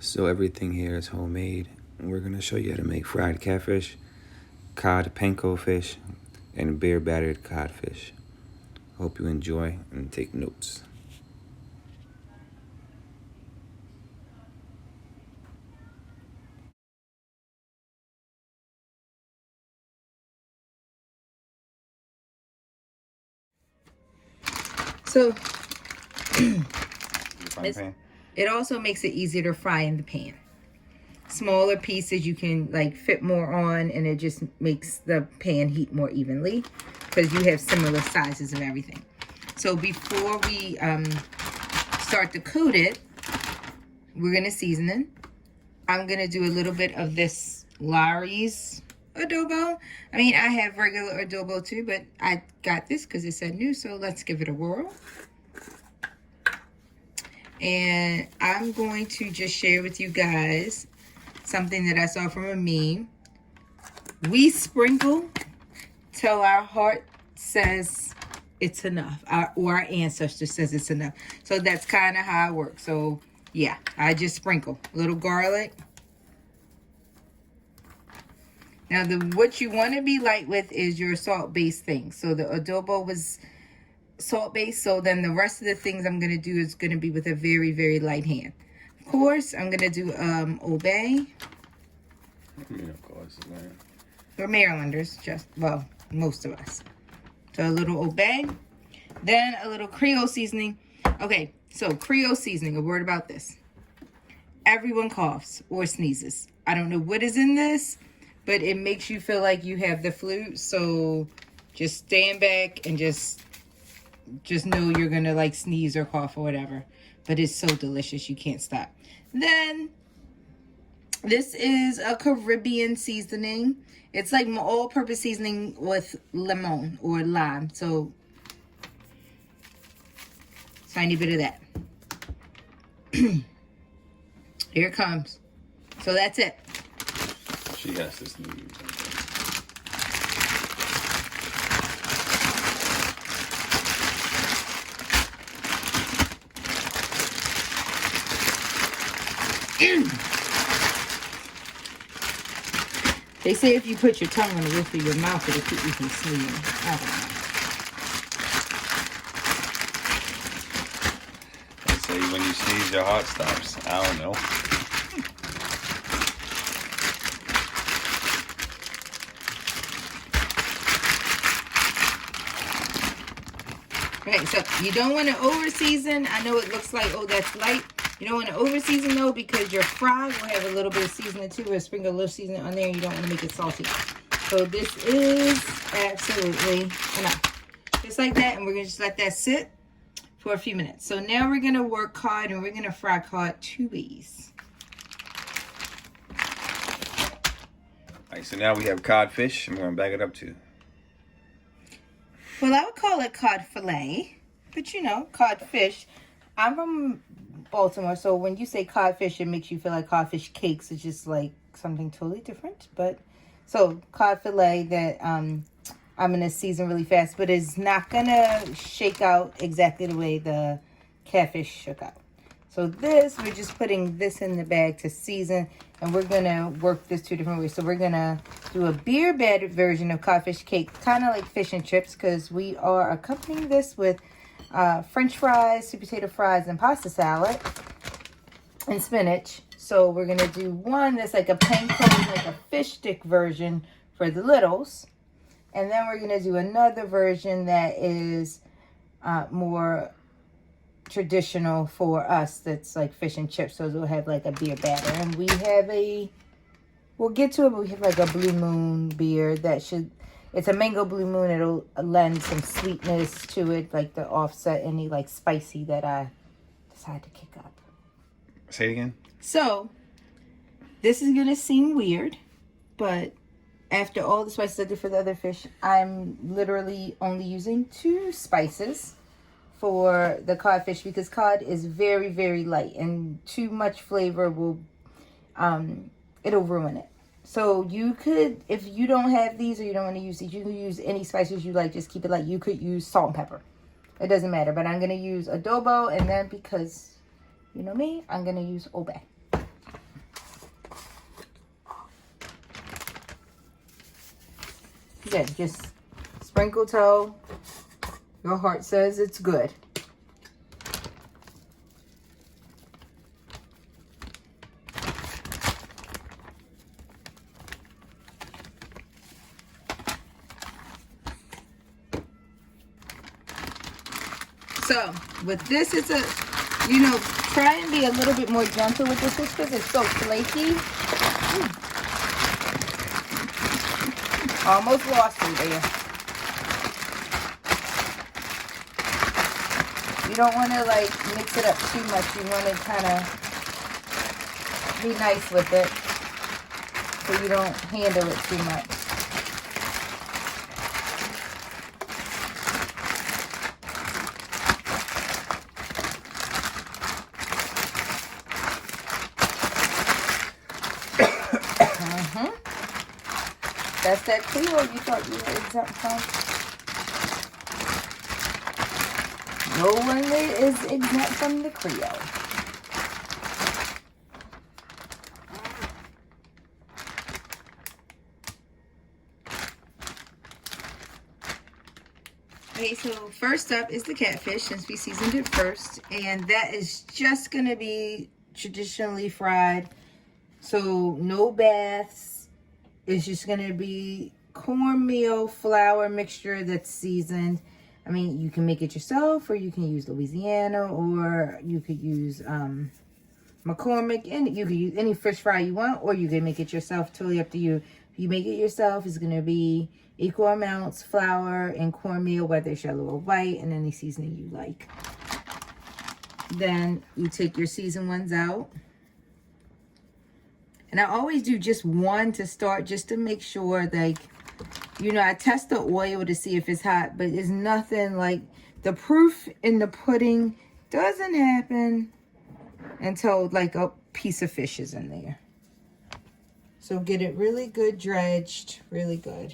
So everything here is homemade. And we're gonna show you how to make fried catfish, cod panko fish, and beer battered codfish. Hope you enjoy and take notes. So Frying pan? it also makes it easier to fry in the pan. Smaller pieces you can like fit more on, and it just makes the pan heat more evenly because you have similar sizes of everything. So before we start to coat it, we're gonna season it. I'm gonna do a little bit of this Larry's adobo. I mean, I have regular adobo too, but I got this because it said new, so let's give it a whirl. And I'm going to just share with you guys something that I saw from a meme. We sprinkle till our heart says it's enough, or our ancestor says it's enough. So that's kind of how it works. So yeah, I just sprinkle a little garlic. Now what you want to be light with is your salt-based thing. So the adobo was salt-based, so then the rest of the things I'm going to do is going to be with a very, very light hand. Of course, I'm going to do obey. Of course, man. We're Marylanders, well, most of us. So a little obey, then a little Creole seasoning. Okay, so Creole seasoning, a word about this. Everyone coughs or sneezes. I don't know what is in this, but it makes you feel like you have the flu. So just stand back and just know you're gonna like sneeze or cough or whatever. But it's so delicious, you can't stop. Then this is a Caribbean seasoning. It's like all-purpose seasoning with lemon or lime. So tiny bit of that. Here it comes. So that's it. She has to sneeze. They say if you put your tongue on the roof of your mouth, it'll keep you from sneezing. I don't know. They say when you sneeze, your heart stops. I don't know. Okay, so you don't want to over season. I know it looks like, oh, that's light. You don't want to over season though, because your fry will have a little bit of seasoning too. We'll sprinkle a little seasoning on there, and you don't want to make it salty. So this is absolutely enough. Just like that, and we're going to just let that sit for a few minutes. So now we're going to work cod, and we're going to fry cod 2 ways. Alright, so now we have codfish. I'm going to back it up too. Well, I would call it cod fillet, but you know, codfish. I'm from Baltimore, so when you say codfish, it makes you feel like codfish cakes. It's just like something totally different. But so cod fillet that I'm gonna season really fast, but it's not gonna shake out exactly the way the catfish shook out. So this, we're just putting this in the bag to season, and we're gonna work this 2 different ways. So we're gonna do a beer battered version of codfish cake, kind of like fish and chips, because we are accompanying this with French fries, sweet potato fries, and pasta salad, and spinach. So we're gonna do one that's like a panko, like a fish stick version for the littles, and then we're gonna do another version that is more traditional for us, that's like fish and chips. So we'll have like a beer batter, and we have we'll get to it, but we have like a Blue Moon beer that it's a mango Blue Moon. It'll lend some sweetness to it, like the offset any like spicy that I decide to kick up. Say it again. So this is gonna seem weird, but after all the spices I did for the other fish, I'm literally only using 2 spices for the codfish, because cod is very, very light, and too much flavor will it'll ruin it. So you could, if you don't have these or you don't want to use these, you can use any spices you like. Just keep it light. You could use salt and pepper. It doesn't matter. But I'm going to use adobo, and then because you know me, I'm going to use obey. Again, just sprinkle till your heart says it's good. So with this, it's a, you know, try and be a little bit more gentle with this fish because it's so flaky. Almost lost me there. You don't want to like mix it up too much. You want to kind of be nice with it so you don't handle it too much. That's that Creole you thought you were exempt from. No one is exempt from the Creole. Okay, so first up is the catfish, since we seasoned it first. And that is just going to be traditionally fried. So no baths. It's just going to be cornmeal flour mixture that's seasoned. I mean, you can make it yourself, or you can use Louisiana, or you could use McCormick, and you could use any fish fry you want, or you can make it yourself. Totally up to you. If you make it yourself, it's going to be equal amounts flour and cornmeal, whether it's yellow or white, and any seasoning you like. Then you take your seasoned ones out. And I always do just one to start, just to make sure, like, you know, I test the oil to see if it's hot, but it's nothing like, the proof in the pudding doesn't happen until like a piece of fish is in there. So get it really good dredged, really good.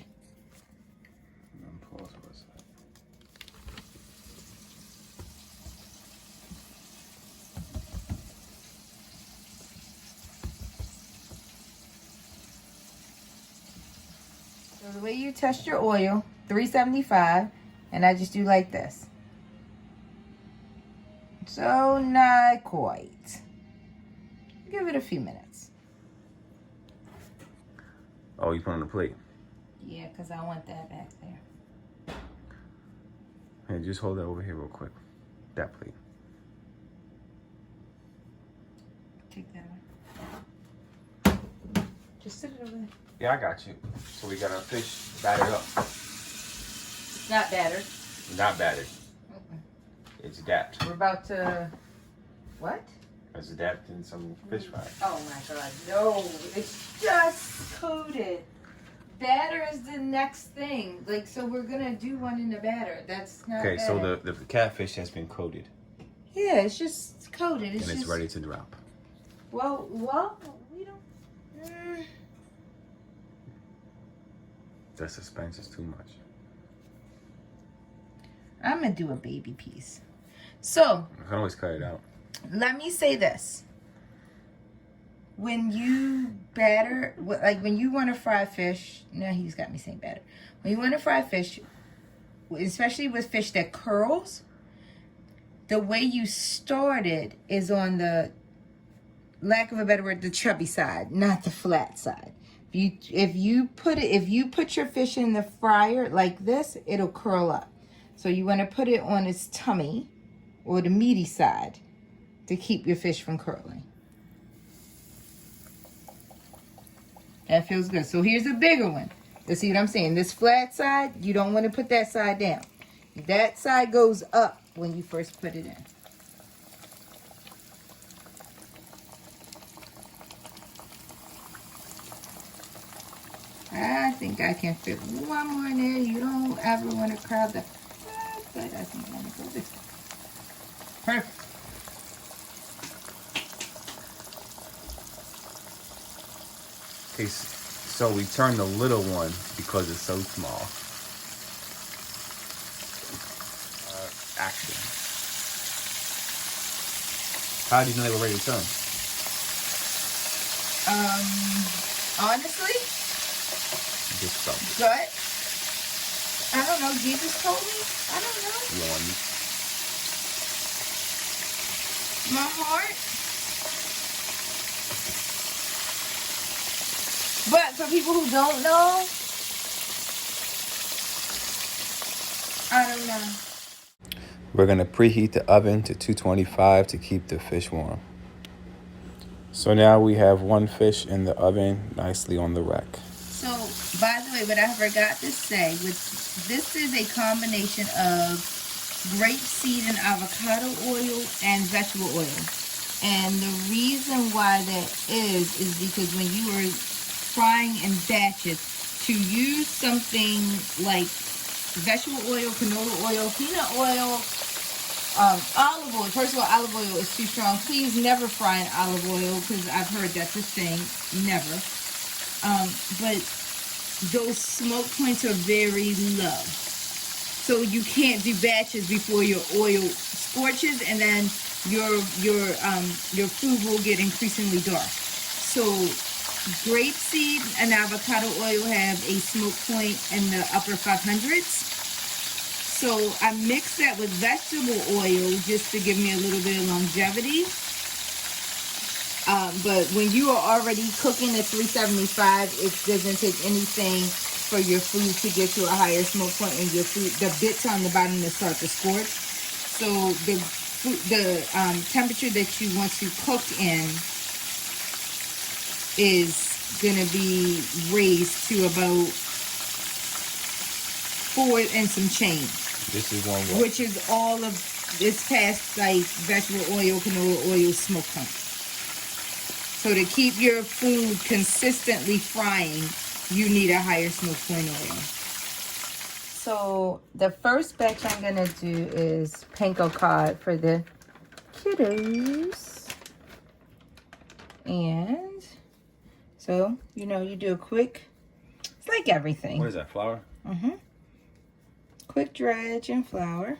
So the way you test your oil, 375, and I just do like this. So not quite. Give it a few minutes. Oh, you put on the plate? Yeah, because I want that back there. Hey, just hold that over here real quick. That plate. Take that one. Just sit it over there. Yeah, I got you. So we got our fish battered up. It's not battered. Not battered. It's dapped. We're about to... What? It's dapped in some fish fry. Oh my god, no. It's just coated. Batter is the next thing. Like, so we're gonna do one in the batter. That's not Okay, batter. so the catfish has been coated. Yeah, it's just coated. And it's ready to drop. Well, we don't... The suspense is too much. I'm gonna do a baby piece. So, I can always cut it out. let me say this. When you batter, like when you want to fry fish, no, he's got me saying batter. When you want to fry fish, especially with fish that curls, the way you start it is on the, lack of a better word, the chubby side, not the flat side. If you put your fish in the fryer like this, it'll curl up. So you want to put it on its tummy or the meaty side to keep your fish from curling. That feels good. So here's a bigger one. You see what I'm saying? This flat side, you don't want to put that side down. That side goes up when you first put it in. I think I can fit one more in there. You don't ever want to crowd the... But I think I'm going to go this way. Perfect. Okay, so we turned the little one because it's so small. Action. How do you know they were ready to turn? Honestly, Just so. gut. I don't know. Jesus told me. I don't know. You don't want meat? My heart. But for people who don't know, I don't know. We're going to preheat the oven to 225 to keep the fish warm. So now we have one fish in the oven nicely on the rack. So, by the way, what I forgot to say, this is a combination of grapeseed and avocado oil and vegetable oil. And the reason why that is because when you are frying in batches, to use something like vegetable oil, canola oil, peanut oil, olive oil. First of all, olive oil is too strong. Please never fry in olive oil because I've heard that's a thing. Never. But those smoke points are very low. So you can't do batches before your oil scorches, and then your food will get increasingly dark. So grapeseed and avocado oil have a smoke point in the upper 500s. So I mix that with vegetable oil just to give me a little bit of longevity. But when you are already cooking at 375, it doesn't take anything for your food to get to a higher smoke point, and your food, the bits on the bottom, to start to scorch. So the temperature that you want to cook in is gonna be raised to about 4 and some change. This is one what? Which is all of this past like vegetable oil, canola oil smoke point. So to keep your food consistently frying, you need a higher smoke point oil. So the first batch I'm gonna do is Panko cod for the kiddos. And so, you know, you do a quick, it's like everything. What is that, flour? Mm-hmm. Quick dredge and flour.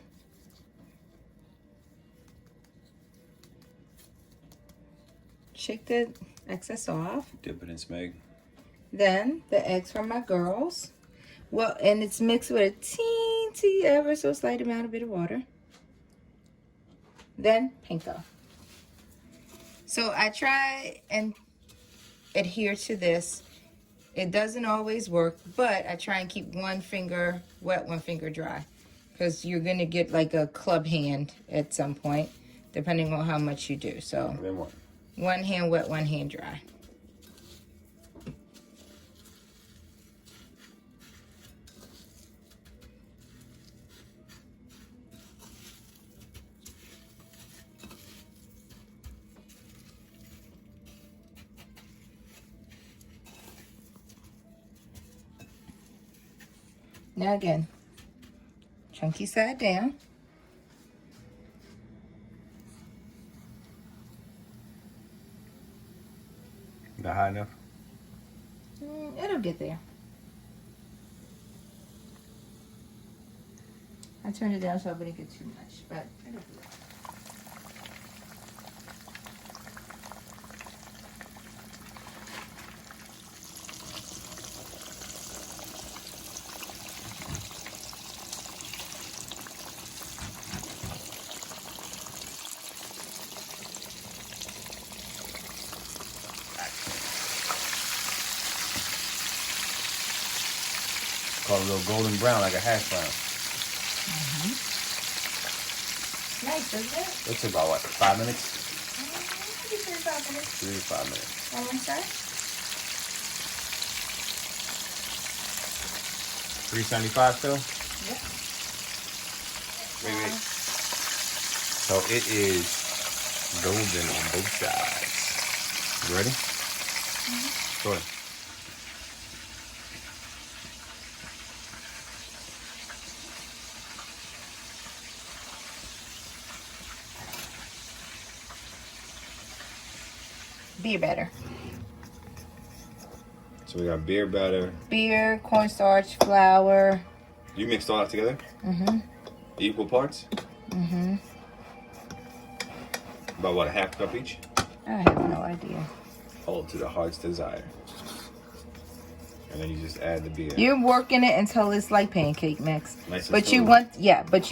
Shake the excess off. Dip it in smeg. Then the eggs from my girls. Well, and it's mixed with a teensy, ever so slight amount of bit of water. Then Panko. So I try and adhere to this. It doesn't always work, but I try and keep one finger wet, one finger dry, because you're going to get like a club hand at some point, depending on how much you do. So Then what? one hand wet, one hand dry. Now again, chunky side down. Not high enough? It'll get there. I turned it down so I wouldn't get too much, but it'll do it. Called a little golden brown, like a hash brown. Nice, isn't it? It took about, what, 5 minutes? Maybe 3 to 5 minutes. 3 to 5 minutes. On one side. 375 still? Yep. Wait. So it is golden on both sides. You ready? Go ahead. Beer batter. So we got beer batter. Beer, cornstarch, flour. You mixed all that together? Mm-hmm. Equal parts? Mm-hmm. About what, a half cup each? I have no idea. All to the heart's desire. And then you just add the beer. You're working it until it's like pancake mix. Nice and But you smooth.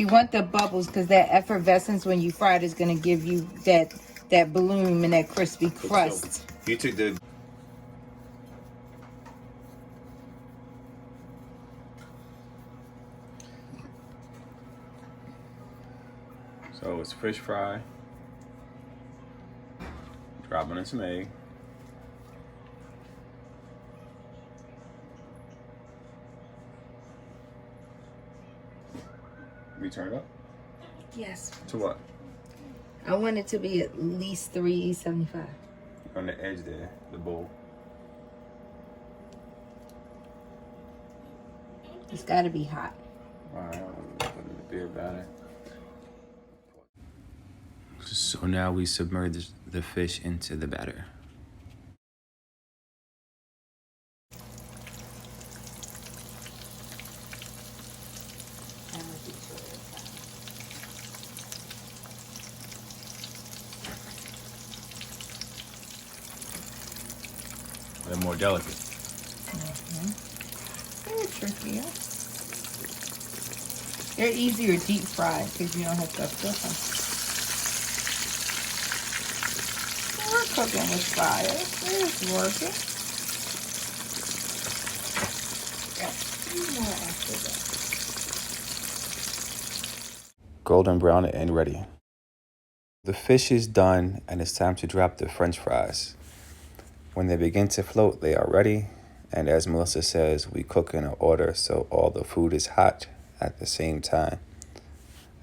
want the bubbles because that effervescence when you fry it is gonna give you that bloom and that crispy crust. So you took the. So it's fish fry. Dropping in some egg. We turn it up? Yes. To what? I want it to be at least 375. On the edge there, the bowl. It's got to be hot. Alright, I'm putting the beer batter. So now we submerge the fish into the batter. They're more delicate. They're trickier. They're easier deep fried because you don't have to flip them. We're cooking with fire. It's working. Got 2 more after that. Golden brown and ready. The fish is done and it's time to drop the French fries. When they begin to float, they are ready. And as Melissa says, we cook in an order so all the food is hot at the same time.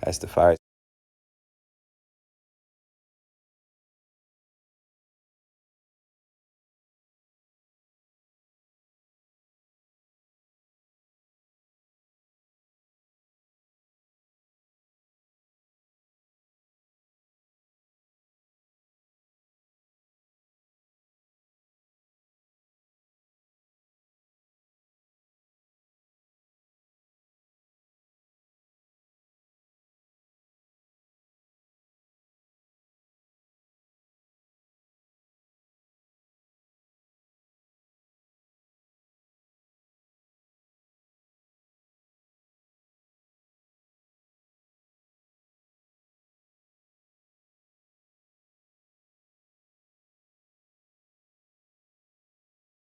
As the fire